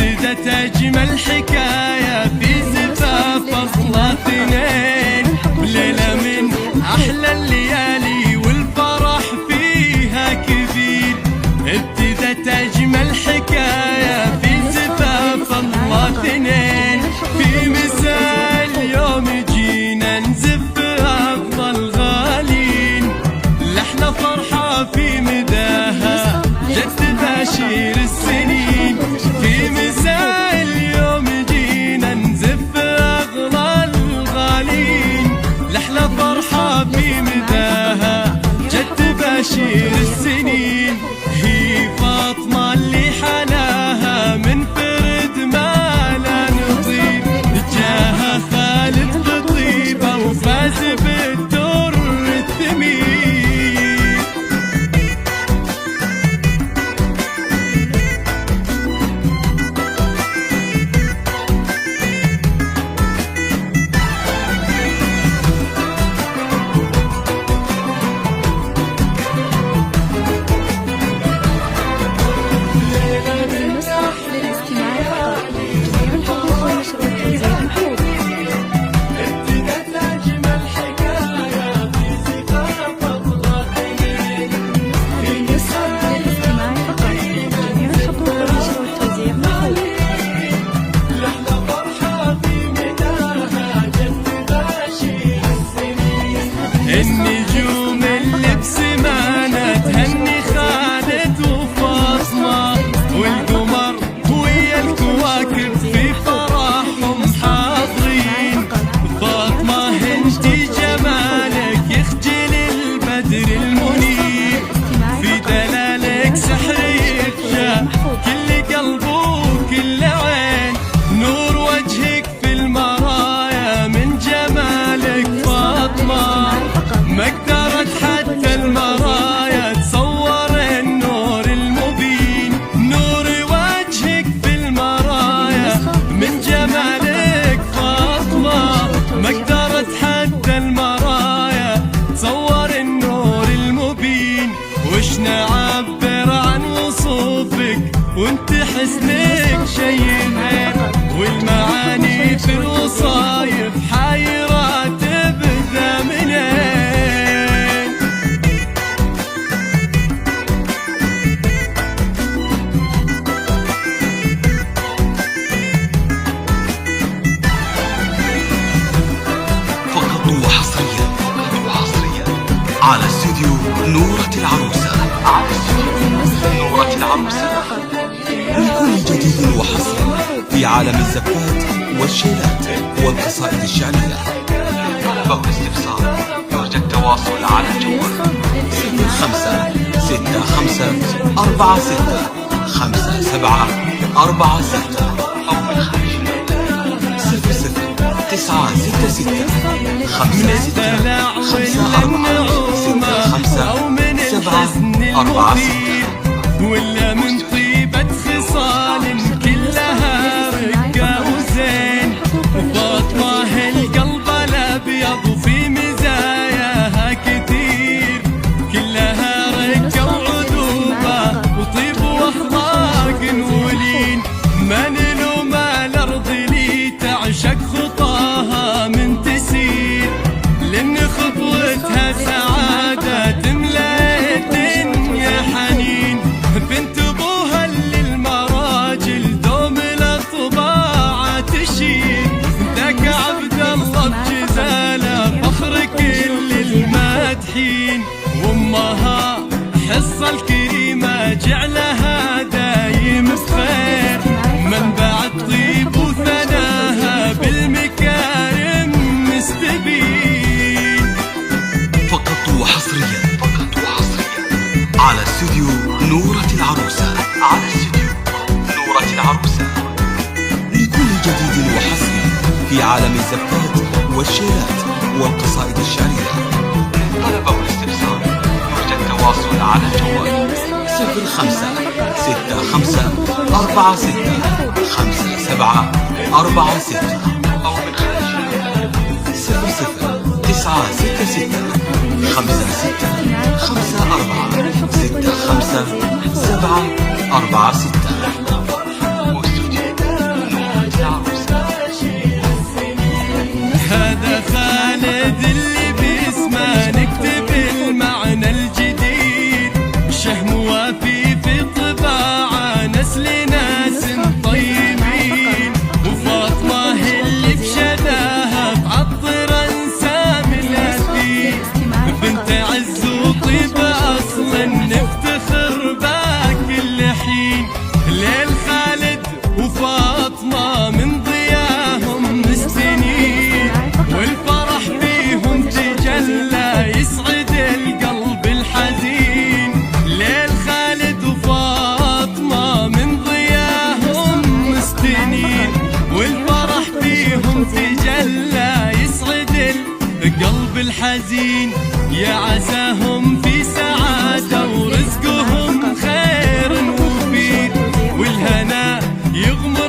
ابتدت أجمل حكاية في زفاف أصل اثنين، بليلة من أحلى الليالي والفرح فيها كبير. ابتدت أجمل حكاية في زفاف أصل اثنين، في مساء اليوم جينا نزف أفضل غالين، لحنا فرحة في مداها جد بشير السنين. في مساء اليوم جينا نزف أغلى الغالين، لحنا فرحة في مداها جد بشير السنين. هي فاطمة اللي حناها من فرد ما لا نطيب، جاها خالد بطيبة وفاز بالدر الثمين. النجوم اللي بسمانة تهني خالد وفاطمة، والقمر ويا الكواكب في فرحهم حاضرين. فاطمة انتي جمالك يخجل البدر المنير، في دلالك سحر يخشى كل قلب وكل عين، نور وجهك في المرايا من جمالك فاطمة، ما قدرت حتى المرايا تصور النور المبين. نور وجهك في المرايا من جمالك فاطمة، ما قدرت حتى المرايا تصور النور المبين. وش نعبر عن وصوفك وانت حسنك شي غير، والمعاني في الوصايف حايرة تبدا منين. فقط وحصريا على استوديو نورة العروسة، نورة العروسة لكل جديد وحصري في عالم الزفات والشيلات والقصائد الشعرية. فور استفسار يرجى التواصل على الجوال 0546465746 أو من خارج 00965645 ولا من طيبة خصال كلها رقة وزين. فاطمة القلب الأبيض وفي مزاياها كثير، كلها رقة وعذوبة وطيب وأخلاق ولين. ما نلوم الأرض لي تعشق خطاها من تسير، لأن خطوتها سعادة تملأ الدنيا حنين. بنت ابوها للمراجل دوم الأطباع تشير، ذاك عبد الله بجزاله فخر كل المادحين. وامها حصة الكريمة جعلها دايم بخير، منبع الطيب وثناها بالمكارم مستبين. فقط وحصريا على استوديو نورة العروسة، لكل جديد وحصري في عالم الزفات والشيلات والقصائد الشعرية. طلب والاستفسار يرجى التواصل على الجوال 0546465746 أو من خارج 0096656546 واستوديو خالد اللي باسمه نكتب المعنى الجديد، شهم وافي في طباعه نسل ناس طيبين، وفاطمة اللي بشذاها تعطر انسام الاثير، بنت عز وطيب اصلا نفتخر باك كل حين، ليل خالد وفاطمة من ضياهم مستنين، والفرح فيهم تجلى يسعد القلب الحزين، ليل خالد وفاطمة من ضياهم مستنين، والفرح فيهم تجلى يسعد القلب الحزين، يا عساهم في سعادة ورزقهم خير وفير، والهنا يغمر